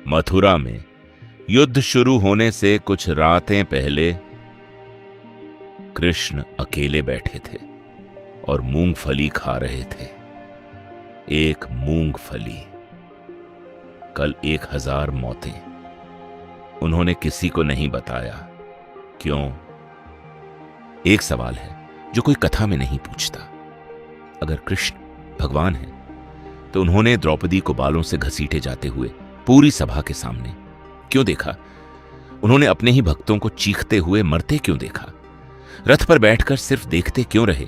मथुरा में युद्ध शुरू होने से कुछ रातें पहले कृष्ण अकेले बैठे थे और मूंगफली खा रहे थे। एक मूंगफली। कल 1000 मौतें। उन्होंने किसी को नहीं बताया। क्यों? एक सवाल है जो कोई कथा में नहीं पूछता। अगर कृष्ण भगवान है तो उन्होंने द्रौपदी को बालों से घसीटे जाते हुए पूरी सभा के सामने क्यों देखा? उन्होंने अपने ही भक्तों को चीखते हुए मरते क्यों देखा? रथ पर बैठकर सिर्फ देखते क्यों रहे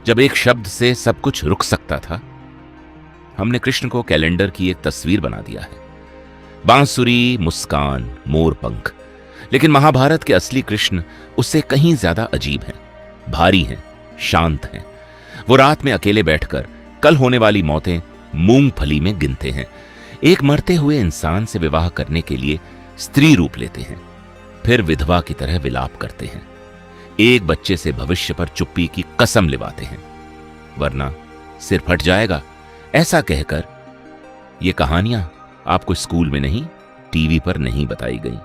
जब एक शब्द से सब कुछ रुक सकता था? हमने कृष्ण को कैलेंडर की एक तस्वीर बना दिया है। बांसुरी, मुस्कान, मोरपंख। लेकिन महाभारत के असली कृष्ण उससे कहीं ज्यादा अजीब हैं, भारी हैं, शांत हैं। वो रात में अकेले बैठकर कल होने वाली मौतें मूंगफली में गिनते हैं। एक मरते हुए इंसान से विवाह करने के लिए स्त्री रूप लेते हैं, फिर विधवा की तरह विलाप करते हैं। एक बच्चे से भविष्य पर चुप्पी की कसम लिवाते हैं, वरना सिर फट जाएगा, ऐसा कहकर। ये कहानियां आपको स्कूल में नहीं, टीवी पर नहीं बताई गई।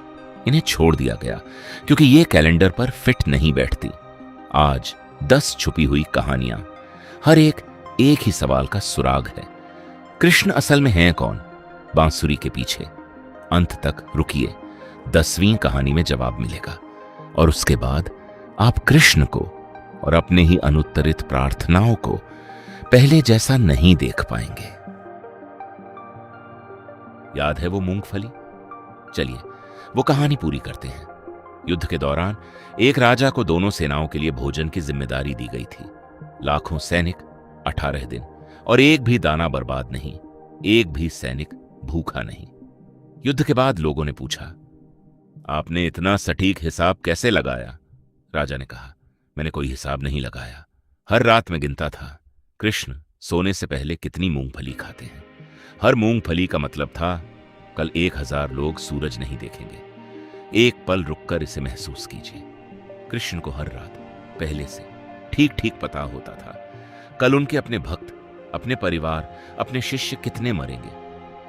इन्हें छोड़ दिया गया क्योंकि ये कैलेंडर पर फिट नहीं बैठती। आज 10 छुपी हुई कहानियां, हर एक ही सवाल का सुराग है। कृष्ण असल में हैं कौन? बांसुरी के पीछे। अंत तक रुकिए, 10वीं कहानी में जवाब मिलेगा। और उसके बाद आप कृष्ण को और अपने ही अनुत्तरित प्रार्थनाओं को पहले जैसा नहीं देख पाएंगे। याद है वो मूंगफली? चलिए वो कहानी पूरी करते हैं। युद्ध के दौरान एक राजा को दोनों सेनाओं के लिए भोजन की जिम्मेदारी दी गई थी। लाखों सैनिक, 18 दिन, और एक भी दाना बर्बाद नहीं, एक भी सैनिक भूखा नहीं। युद्ध के बाद लोगों ने पूछा, आपने इतना सटीक हिसाब कैसे लगाया? राजा ने कहा, मैंने कोई हिसाब नहीं लगाया। हर रात में गिनता था कृष्ण सोने से पहले कितनी मूंगफली खाते हैं। हर मूंगफली का मतलब था कल 1000 लोग सूरज नहीं देखेंगे। एक पल रुककर इसे महसूस कीजिए। कृष्ण को हर रात पहले से ठीक ठीक पता होता था कल उनके अपने भक्त, अपने परिवार, अपने शिष्य कितने मरेंगे,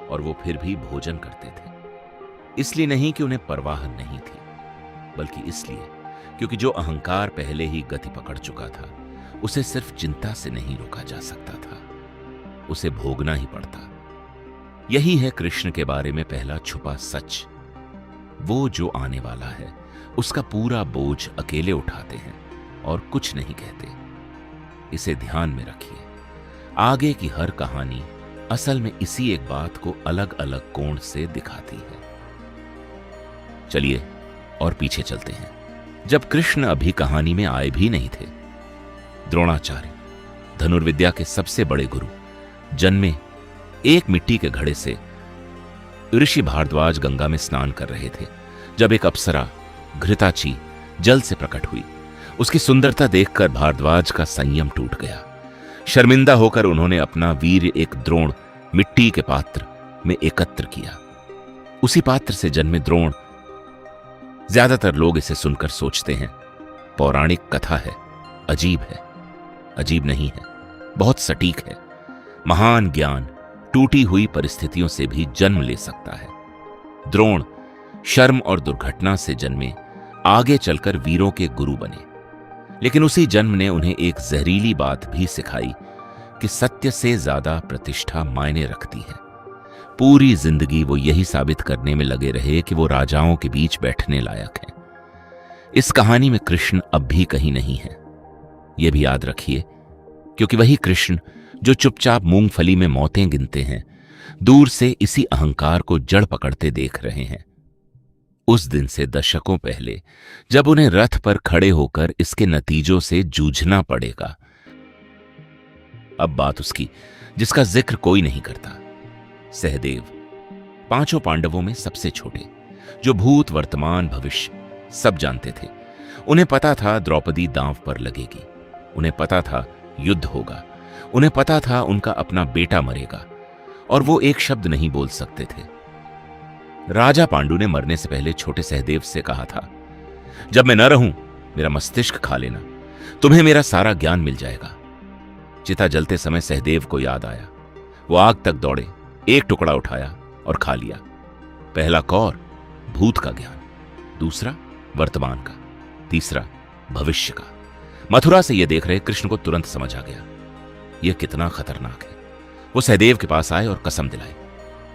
और वो फिर भी भोजन करते थे। इसलिए नहीं कि उन्हें परवाह नहीं थी, बल्कि इसलिए क्योंकि जो अहंकार पहले ही गति पकड़ चुका था उसे सिर्फ चिंता से नहीं रोका जा सकता था, उसे भोगना ही पड़ता। यही है कृष्ण के बारे में पहला छुपा सच। वो जो आने वाला है उसका पूरा बोझ अकेले उठाते हैं और कुछ नहीं कहते। इसे ध्यान में रखिए। आगे की हर कहानी असल में इसी एक बात को अलग अलग कोण से दिखाती है। चलिए और पीछे चलते हैं, जब कृष्ण अभी कहानी में आए भी नहीं थे। द्रोणाचार्य, धनुर्विद्या के सबसे बड़े गुरु, जन्मे एक मिट्टी के घड़े से। ऋषि भारद्वाज गंगा में स्नान कर रहे थे जब एक अप्सरा घृताची जल से प्रकट हुई। उसकी सुंदरता देखकर भारद्वाज का संयम टूट गया। शर्मिंदा होकर उन्होंने अपना वीर एक द्रोण मिट्टी के पात्र में एकत्र किया। उसी पात्र से जन्मे द्रोण। ज्यादातर लोग इसे सुनकर सोचते हैं पौराणिक कथा है, अजीब है। अजीब नहीं है, बहुत सटीक है। महान ज्ञान टूटी हुई परिस्थितियों से भी जन्म ले सकता है। द्रोण शर्म और दुर्घटना से जन्मे, आगे चलकर वीरों के गुरु बने। लेकिन उसी जन्म ने उन्हें एक जहरीली बात भी सिखाई कि सत्य से ज्यादा प्रतिष्ठा मायने रखती है। पूरी जिंदगी वो यही साबित करने में लगे रहे कि वो राजाओं के बीच बैठने लायक हैं। इस कहानी में कृष्ण अब भी कहीं नहीं है, यह भी याद रखिए, क्योंकि वही कृष्ण जो चुपचाप मूंगफली में मौतें गिनते हैं, दूर से इसी अहंकार को जड़ पकड़ते देख रहे हैं। उस दिन से दशकों पहले, जब उन्हें रथ पर खड़े होकर इसके नतीजों से जूझना पड़ेगा। अब बात उसकी जिसका जिक्र कोई नहीं करता, सहदेव। 5 पांडवों में सबसे छोटे, जो भूत, वर्तमान, भविष्य सब जानते थे। उन्हें पता था द्रौपदी दांव पर लगेगी, उन्हें पता था युद्ध होगा, उन्हें पता था उनका अपना बेटा मरेगा, और वो एक शब्द नहीं बोल सकते थे। राजा पांडु ने मरने से पहले छोटे सहदेव से कहा था, जब मैं न रहूं मेरा मस्तिष्क खा लेना, तुम्हें मेरा सारा ज्ञान मिल जाएगा। चिता जलते समय सहदेव को याद आया। वो आग तक दौड़े, एक टुकड़ा उठाया और खा लिया। पहला कौर भूत का ज्ञान, दूसरा वर्तमान का, तीसरा भविष्य का। मथुरा से यह देख रहे कृष्ण को तुरंत समझ आ गया यह कितना खतरनाक है। वो सहदेव के पास आए और कसम दिलाए,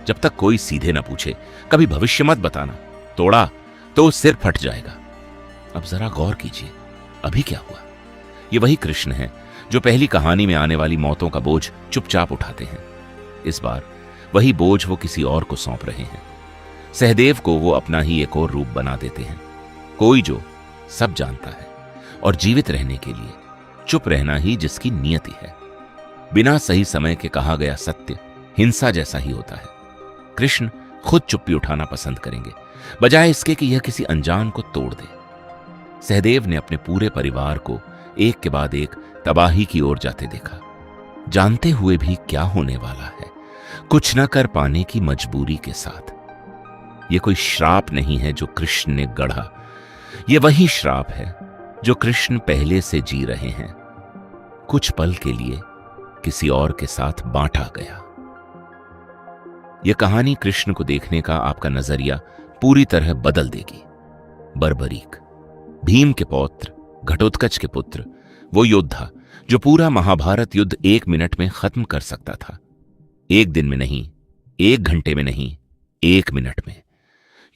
जब तक कोई सीधे न पूछे कभी भविष्य मत बताना, तोड़ा तो सिर फट जाएगा। अब जरा गौर कीजिए, अभी क्या हुआ। ये वही कृष्ण है जो पहली कहानी में आने वाली मौतों का बोझ चुपचाप उठाते हैं। इस बार वही बोझ वो किसी और को सौंप रहे हैं। सहदेव को वो अपना ही एक और रूप बना देते हैं, कोई जो सब जानता है और जीवित रहने के लिए चुप रहना ही जिसकी नियति है। बिना सही समय के कहा गया सत्य हिंसा जैसा ही होता है। कृष्ण खुद चुप्पी उठाना पसंद करेंगे, बजाय इसके कि यह किसी अनजान को तोड़ दे। सहदेव ने अपने पूरे परिवार को एक के बाद एक तबाही की ओर जाते देखा, जानते हुए भी क्या होने वाला है, कुछ न कर पाने की मजबूरी के साथ। यह कोई श्राप नहीं है जो कृष्ण ने गढ़ा, यह वही श्राप है जो कृष्ण पहले से जी रहे हैं, कुछ पल के लिए किसी और के साथ बांटा गया। यह कहानी कृष्ण को देखने का आपका नजरिया पूरी तरह बदल देगी। बर्बरीक, भीम के पौत्र, घटोत्कच के पुत्र, वो योद्धा जो पूरा महाभारत युद्ध 1 मिनट में खत्म कर सकता था। 1 दिन में नहीं, 1 घंटे में नहीं, 1 मिनट में।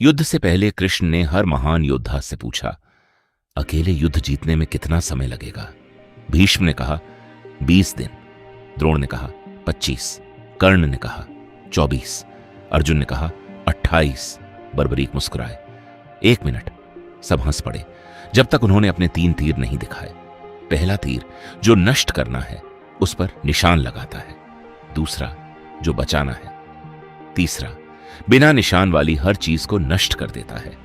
युद्ध से पहले कृष्ण ने हर महान योद्धा से पूछा, अकेले युद्ध जीतने में कितना समय लगेगा। भीष्म ने कहा 20 दिन, द्रोण ने कहा 25, कर्ण ने कहा 24, अर्जुन ने कहा 28। बर्बरीक मुस्कुराए। 1 मिनट। सब हंस पड़े जब तक उन्होंने अपने 3 तीर नहीं दिखाए। पहला तीर जो नष्ट करना है उस पर निशान लगाता है, दूसरा जो बचाना है, तीसरा बिना निशान वाली हर चीज को नष्ट कर देता है।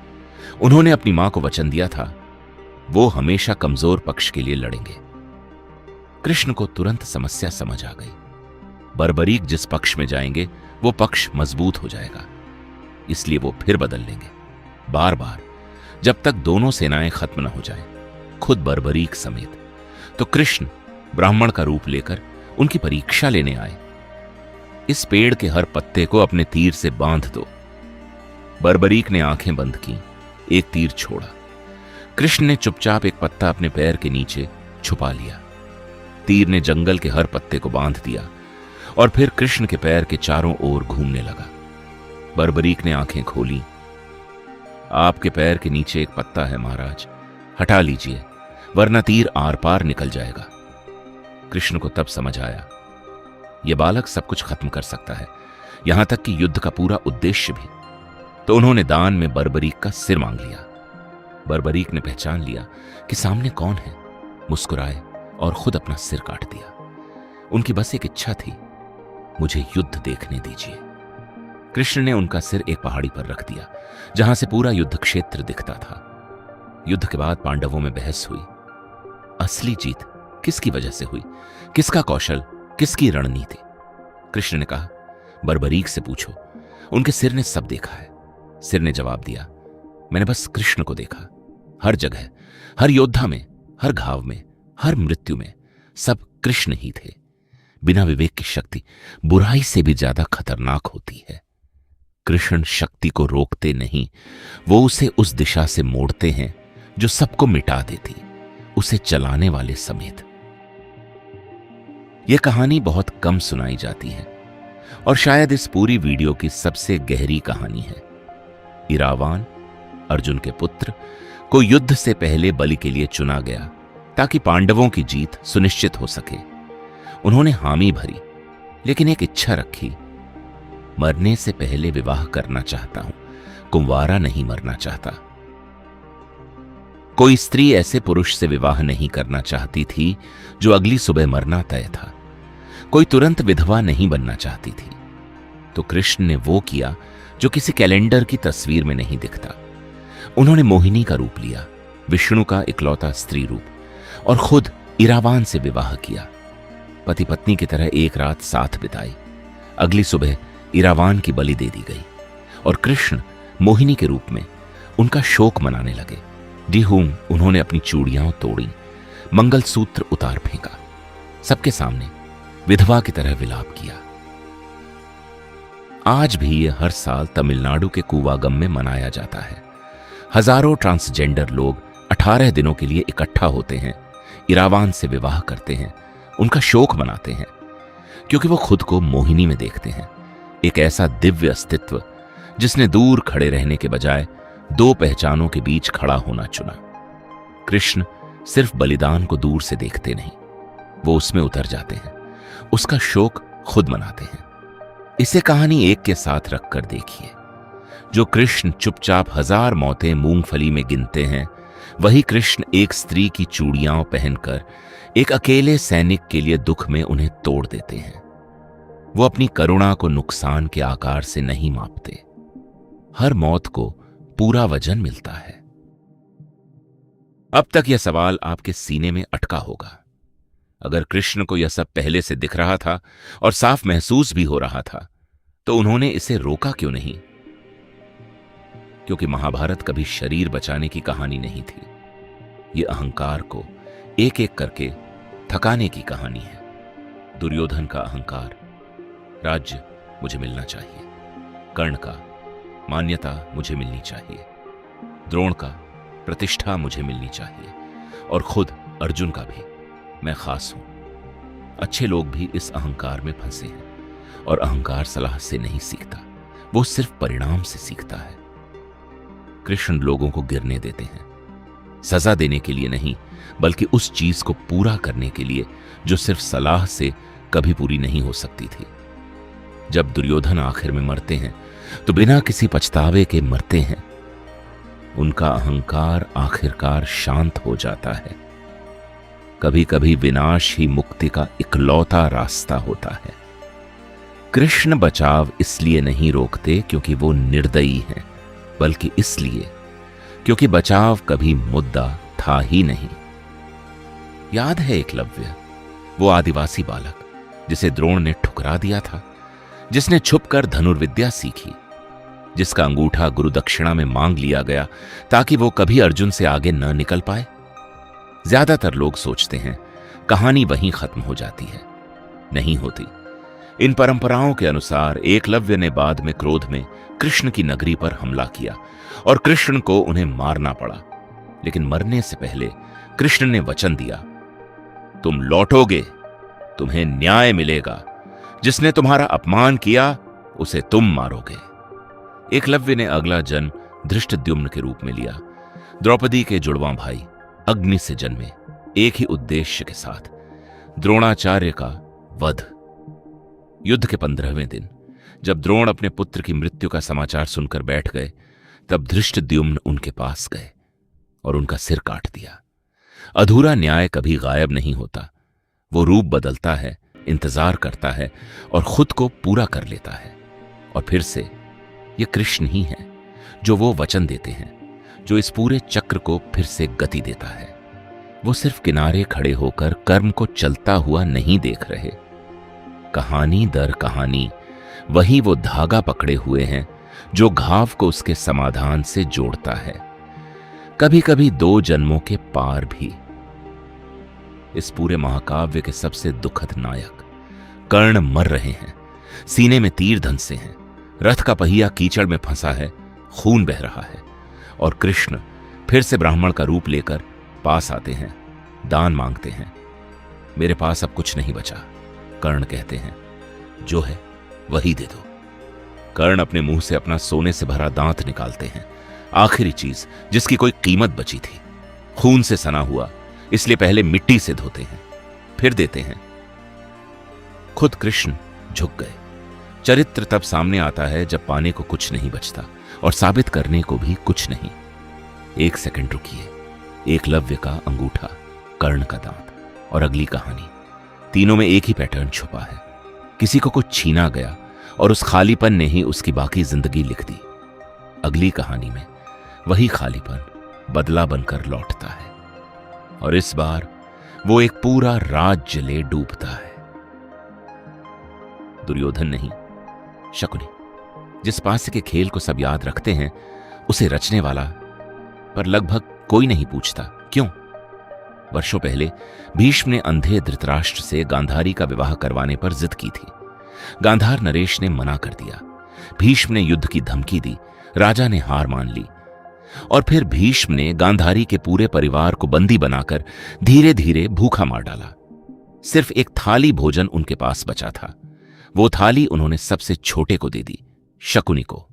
उन्होंने अपनी मां को वचन दिया था वो हमेशा कमजोर पक्ष के लिए लड़ेंगे। कृष्ण को तुरंत समस्या समझ आ गई। बर्बरीक जिस पक्ष में जाएंगे वो पक्ष मजबूत हो जाएगा, इसलिए वो फिर बदल लेंगे बार बार, जब तक दोनों सेनाएं खत्म न हो जाएं, खुद बर्बरीक समेत। तो कृष्ण ब्राह्मण का रूप लेकर उनकी परीक्षा लेने आए। इस पेड़ के हर पत्ते को अपने तीर से बांध दो। बर्बरीक ने आंखें बंद की, एक तीर छोड़ा। कृष्ण ने चुपचाप एक पत्ता अपने पैर के नीचे छुपा लिया। तीर ने जंगल के हर पत्ते को बांध दिया और फिर कृष्ण के पैर के चारों ओर घूमने लगा। बर्बरीक ने आंखें खोली। आपके पैर के नीचे एक पत्ता है महाराज, हटा लीजिए वरना तीर आर पार निकल जाएगा। कृष्ण को तब समझ आया यह बालक सब कुछ खत्म कर सकता है, यहां तक कि युद्ध का पूरा उद्देश्य भी। तो उन्होंने दान में बर्बरीक का सिर मांग लिया। बर्बरीक ने पहचान लिया कि सामने कौन है, मुस्कुराए और खुद अपना सिर काट दिया। उनकी बस एक इच्छा थी, मुझे युद्ध देखने दीजिए। कृष्ण ने उनका सिर एक पहाड़ी पर रख दिया जहां से पूरा युद्ध क्षेत्र दिखता था। युद्ध के बाद पांडवों में बहस हुई। असली जीत किसकी वजह से हुई, किसका कौशल, किसकी रणनीति? कृष्ण ने कहा बर्बरीक से पूछो, उनके सिर ने सब देखा है। सिर ने जवाब दिया, मैंने बस कृष्ण को देखा। हर जगह, हर योद्धा में, हर घाव में, हर मृत्यु में सब कृष्ण ही थे। बिना विवेक की शक्ति बुराई से भी ज्यादा खतरनाक होती है। कृष्ण शक्ति को रोकते नहीं, वो उसे उस दिशा से मोड़ते हैं जो सबको मिटा देती, उसे चलाने वाले समेत। यह कहानी बहुत कम सुनाई जाती है और शायद इस पूरी वीडियो की सबसे गहरी कहानी है। इरावान, अर्जुन के पुत्र, को युद्ध से पहले बलि के लिए चुना गया ताकि पांडवों की जीत सुनिश्चित हो सके। उन्होंने हामी भरी, लेकिन एक इच्छा रखी, मरने से पहले विवाह करना चाहता हूं, कुंवारा नहीं मरना चाहता। कोई स्त्री ऐसे पुरुष से विवाह नहीं करना चाहती थी जो अगली सुबह मरना तय था। कोई तुरंत विधवा नहीं बनना चाहती थी। तो कृष्ण ने वो किया जो किसी कैलेंडर की तस्वीर में नहीं दिखता। उन्होंने मोहिनी का रूप लिया, विष्णु का इकलौता स्त्री रूप, और खुद इरावान से विवाह किया। पति पत्नी की तरह एक रात साथ बिताई। अगली सुबह इरावान की बलि दे दी गई और कृष्ण मोहिनी के रूप में उनका शोक मनाने लगे। डिहूम उन्होंने अपनी चूड़ियां तोड़ी, मंगलसूत्र उतार फेंका, सबके सामने विधवा की तरह विलाप किया। आज भी ये हर साल तमिलनाडु के कूवागम में मनाया जाता है। हजारों ट्रांसजेंडर लोग 18 दिनों के लिए इकट्ठा होते हैं, इरावान से विवाह करते हैं, उनका शोक मनाते हैं, क्योंकि वो खुद को मोहिनी में देखते हैं, एक ऐसा दिव्य अस्तित्व जिसने दूर खड़े रहने के बजाय दो पहचानों के बीच खड़ा होना चुना। कृष्ण सिर्फ बलिदान को दूर से देखते नहीं, वो उसमें उतर जाते हैं, उसका शोक खुद मनाते हैं। इसे कहानी एक के साथ रखकर देखिए। जो कृष्ण चुपचाप 1000 मौतें मूंगफली में गिनते हैं, वही कृष्ण एक स्त्री की चूड़ियां पहनकर एक अकेले सैनिक के लिए दुख में उन्हें तोड़ देते हैं। वो अपनी करुणा को नुकसान के आकार से नहीं मापते। हर मौत को पूरा वजन मिलता है। अब तक यह सवाल आपके सीने में अटका होगा। अगर कृष्ण को यह सब पहले से दिख रहा था और साफ महसूस भी हो रहा था, तो उन्होंने इसे रोका क्यों नहीं? क्योंकि महाभारत कभी शरीर बचाने की कहानी नहीं थी। यह अहंकार को एक एक करके थकाने की कहानी है। दुर्योधन का अहंकार, राज्य मुझे मिलना चाहिए। कर्ण का, मान्यता मुझे मिलनी चाहिए। द्रोण का, प्रतिष्ठा मुझे मिलनी चाहिए। और खुद अर्जुन का भी, मैं खास हूं। अच्छे लोग भी इस अहंकार में फंसे हैं, और अहंकार सलाह से नहीं सीखता, वो सिर्फ परिणाम से सीखता है। कृष्ण लोगों को गिरने देते हैं, सजा देने के लिए नहीं, बल्कि उस चीज को पूरा करने के लिए जो सिर्फ सलाह से कभी पूरी नहीं हो सकती थी। जब दुर्योधन आखिर में मरते हैं तो बिना किसी पछतावे के मरते हैं। उनका अहंकार आखिरकार शांत हो जाता है। कभी कभी विनाश ही मुक्ति का इकलौता रास्ता होता है। कृष्ण बचाव इसलिए नहीं रोकते क्योंकि वो निर्दयी हैं, बल्कि इसलिए क्योंकि बचाव कभी मुद्दा था ही नहीं। याद है एकलव्य, वो आदिवासी बालक जिसे द्रोण ने ठुकरा दिया था, जिसने छुपकर धनुर्विद्या सीखी, जिसका अंगूठा गुरु दक्षिणा में मांग लिया गया ताकि वो कभी अर्जुन से आगे न निकल पाए। ज्यादातर लोग सोचते हैं कहानी वहीं खत्म हो जाती है। नहीं होती। इन परंपराओं के अनुसार एकलव्य ने बाद में क्रोध में कृष्ण की नगरी पर हमला किया और कृष्ण को उन्हें मारना पड़ा। लेकिन मरने से पहले कृष्ण ने वचन दिया, तुम लौटोगे, तुम्हें न्याय मिलेगा। जिसने तुम्हारा अपमान किया उसे तुम मारोगे। एकलव्य ने अगला जन्म धृष्टद्युम्न के रूप में लिया। द्रौपदी के जुड़वां भाई अग्नि से जन्मे, एक ही उद्देश्य के साथ, द्रोणाचार्य का वध। युद्ध के 15वें दिन जब द्रोण अपने पुत्र की मृत्यु का समाचार सुनकर बैठ गए, तब धृष्टद्युम्न उनके पास गए और उनका सिर काट दिया। अधूरा न्याय कभी गायब नहीं होता। वो रूप बदलता है, इंतजार करता है और खुद को पूरा कर लेता है। और फिर से ये कृष्ण ही है जो वो वचन देते हैं, जो इस पूरे चक्र को फिर से गति देता है। वो सिर्फ किनारे खड़े होकर कर्म को चलता हुआ नहीं देख रहे। कहानी दर कहानी वही वो धागा पकड़े हुए हैं जो घाव को उसके समाधान से जोड़ता है, कभी कभी 2 जन्मों के पार भी। इस पूरे महाकाव्य के सबसे दुखद नायक कर्ण मर रहे हैं। सीने में तीर धंसे हैं, रथ का पहिया कीचड़ में फंसा है, खून बह रहा है। और कृष्ण फिर से ब्राह्मण का रूप लेकर पास आते हैं, दान मांगते हैं। मेरे पास अब कुछ नहीं बचा, कर्ण कहते हैं, जो है वही दे दो। कर्ण अपने मुंह से अपना सोने से भरा दांत निकालते हैं, आखिरी चीज जिसकी कोई कीमत बची थी। खून से सना हुआ, इसलिए पहले मिट्टी से धोते हैं, फिर देते हैं। खुद कृष्ण झुक गए। चरित्र तब सामने आता है जब पाने को कुछ नहीं बचता और साबित करने को भी कुछ नहीं। 1 सेकंड रुकिए। एकलव्य का अंगूठा, कर्ण का दांत और अगली कहानी, तीनों में एक ही पैटर्न छुपा है। किसी को कुछ छीना गया और उस खालीपन ने ही उसकी बाकी जिंदगी लिख दी। अगली कहानी में वही खालीपन बदला बनकर लौटता है और इस बार वो एक पूरा राज्य ले डूबता है। दुर्योधन नहीं, शकुनी। जिस पासे के खेल को सब याद रखते हैं, उसे रचने वाला पर लगभग कोई नहीं पूछता क्यों। वर्षों पहले भीष्म ने अंधे धृतराष्ट्र से गांधारी का विवाह करवाने पर जिद की थी। गांधार नरेश ने मना कर दिया, भीष्म ने युद्ध की धमकी दी, राजा ने हार मान ली। और फिर भीष्म ने गांधारी के पूरे परिवार को बंदी बनाकर धीरे धीरे भूखा मार डाला। सिर्फ एक थाली भोजन उनके पास बचा था। वो थाली उन्होंने सबसे छोटे को दे दी, शकुनी को।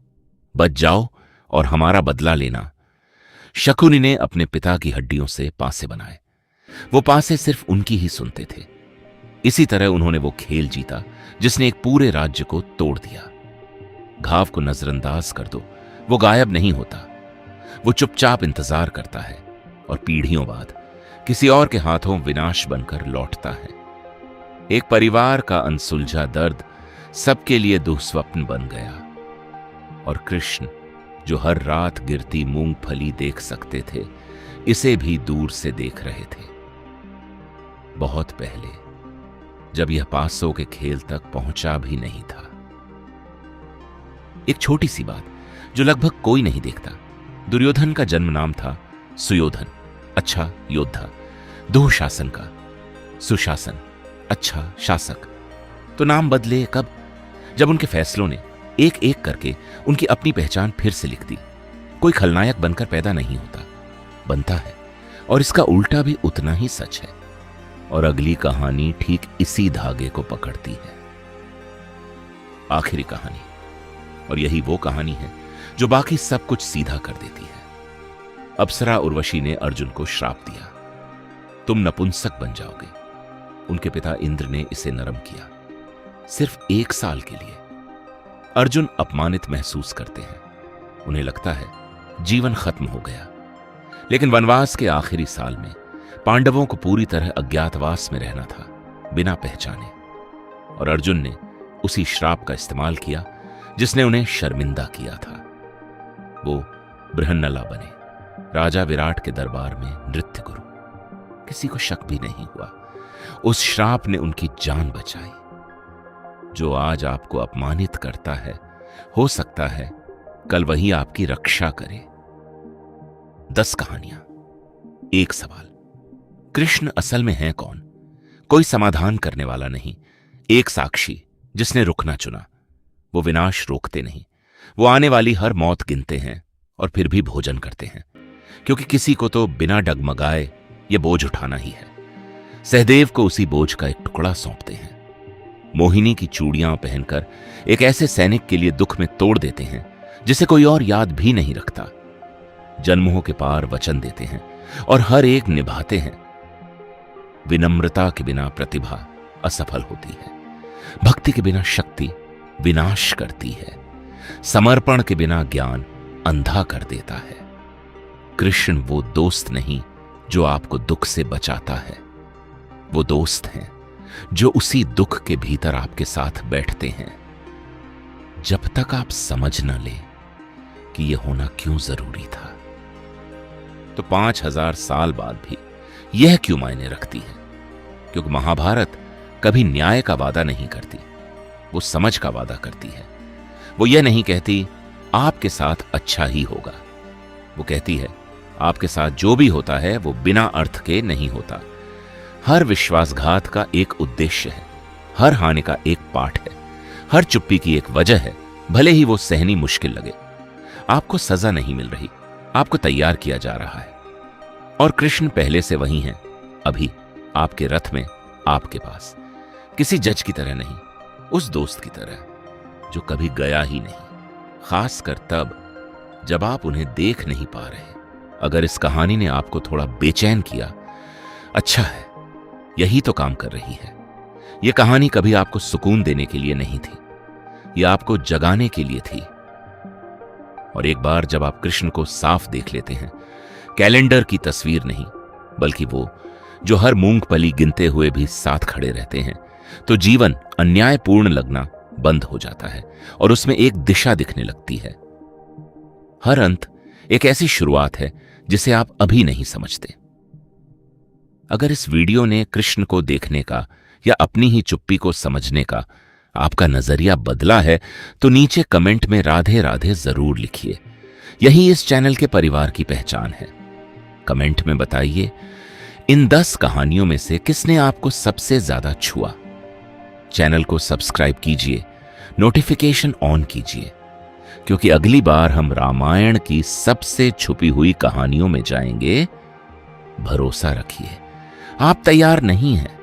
बच जाओ और हमारा बदला लेना। शकुनी ने अपने पिता की हड्डियों से पासे बनाए। वो पासे सिर्फ उनकी ही सुनते थे। इसी तरह उन्होंने वो खेल जीता जिसने एक पूरे राज्य को तोड़ दिया। घाव को नजरअंदाज कर दो, वो गायब नहीं होता। वो चुपचाप इंतजार करता है और पीढ़ियों बाद किसी और के हाथों विनाश बनकर लौटता है। एक परिवार का अनसुलझा दर्द सबके लिए दुःस्वप्न बन गया। और कृष्ण, जो हर रात गिरती मूंगफली देख सकते थे, इसे भी दूर से देख रहे थे। बहुत पहले, जब यह पासों के खेल तक पहुंचा भी नहीं था। एक छोटी सी बात जो लगभग कोई नहीं देखता। दुर्योधन का जन्म नाम था सुयोधन, अच्छा योद्धा। दुःशासन का सुशासन, अच्छा शासक। तो नाम बदले कब? जब उनके फैसलों ने एक एक करके उनकी अपनी पहचान फिर से लिख दी। कोई खलनायक बनकर पैदा नहीं होता, बनता है। और इसका उल्टा भी उतना ही सच है। और अगली कहानी ठीक इसी धागे को पकड़ती है। आखिरी कहानी, और यही वो कहानी है जो बाकी सब कुछ सीधा कर देती है। अप्सरा उर्वशी ने अर्जुन को श्राप दिया, तुम नपुंसक बन जाओगे। उनके पिता इंद्र ने इसे नरम किया, सिर्फ 1 साल के लिए। अर्जुन अपमानित महसूस करते हैं। उन्हें लगता है जीवन खत्म हो गया। लेकिन वनवास के आखिरी साल में पांडवों को पूरी तरह अज्ञातवास में रहना था, बिना पहचाने। और अर्जुन ने उसी श्राप का इस्तेमाल किया जिसने उन्हें शर्मिंदा किया था। वो बृहन्नला बने, राजा विराट के दरबार में नृत्य गुरु। किसी को शक भी नहीं हुआ, उस श्राप ने उनकी जान बचाई। जो आज आपको अपमानित करता है, हो सकता है कल वही आपकी रक्षा करे। 10 कहानियां, एक सवाल। कृष्ण असल में है कौन? कोई समाधान करने वाला नहीं, एक साक्षी जिसने रुकना चुना। वो विनाश रोकते नहीं, वो आने वाली हर मौत गिनते हैं और फिर भी भोजन करते हैं, क्योंकि किसी को तो बिना डगमगाए ये बोझ उठाना ही है। सहदेव को उसी बोझ का एक टुकड़ा सौंपते हैं। मोहिनी की चूड़ियां पहनकर एक ऐसे सैनिक के लिए दुख में तोड़ देते हैं जिसे कोई और याद भी नहीं रखता। जन्मों के पार वचन देते हैं और हर एक निभाते हैं। विनम्रता के बिना प्रतिभा असफल होती है। भक्ति के बिना शक्ति विनाश करती है। समर्पण के बिना ज्ञान अंधा कर देता है। कृष्ण वो दोस्त नहीं जो आपको दुख से बचाता है, वो दोस्त हैं जो उसी दुख के भीतर आपके साथ बैठते हैं, जब तक आप समझ न ले कि यह होना क्यों जरूरी था। तो 5000 साल बाद भी यह क्यों मायने रखती है? क्योंकि महाभारत कभी न्याय का वादा नहीं करती, वो समझ का वादा करती है। वो यह नहीं कहती आपके साथ अच्छा ही होगा, वो कहती है आपके साथ जो भी होता है वो बिना अर्थ के नहीं होता। हर विश्वासघात का एक उद्देश्य है, हर हानि का एक पाठ है, हर चुप्पी की एक वजह है, भले ही वो सहनी मुश्किल लगे। आपको सजा नहीं मिल रही, आपको तैयार किया जा रहा है। और कृष्ण पहले से वही हैं, अभी आपके रथ में, आपके पास। किसी जज की तरह नहीं, उस दोस्त की तरह जो कभी गया ही नहीं, खासकर तब जब आप उन्हें देख नहीं पा रहे। अगर इस कहानी ने आपको थोड़ा बेचैन किया, अच्छा है, यही तो काम कर रही है। यह कहानी कभी आपको सुकून देने के लिए नहीं थी, यह आपको जगाने के लिए थी। और एक बार जब आप कृष्ण को साफ देख लेते हैं, कैलेंडर की तस्वीर नहीं, बल्कि वो जो हर मूंगफली गिनते हुए भी साथ खड़े रहते हैं, तो जीवन अन्यायपूर्ण लगना बंद हो जाता है और उसमें एक दिशा दिखने लगती है। हर अंत एक ऐसी शुरुआत है जिसे आप अभी नहीं समझते। अगर इस वीडियो ने कृष्ण को देखने का या अपनी ही चुप्पी को समझने का आपका नजरिया बदला है, तो नीचे कमेंट में राधे राधे जरूर लिखिए। यही इस चैनल के परिवार की पहचान है। कमेंट में बताइए इन 10 कहानियों में से किसने आपको सबसे ज्यादा छुआ। चैनल को सब्सक्राइब कीजिए, नोटिफिकेशन ऑन कीजिए क्योंकि अगली बार हम रामायण की सबसे छुपी हुई कहानियों में जाएंगे। भरोसा रखिए, आप तैयार नहीं हैं,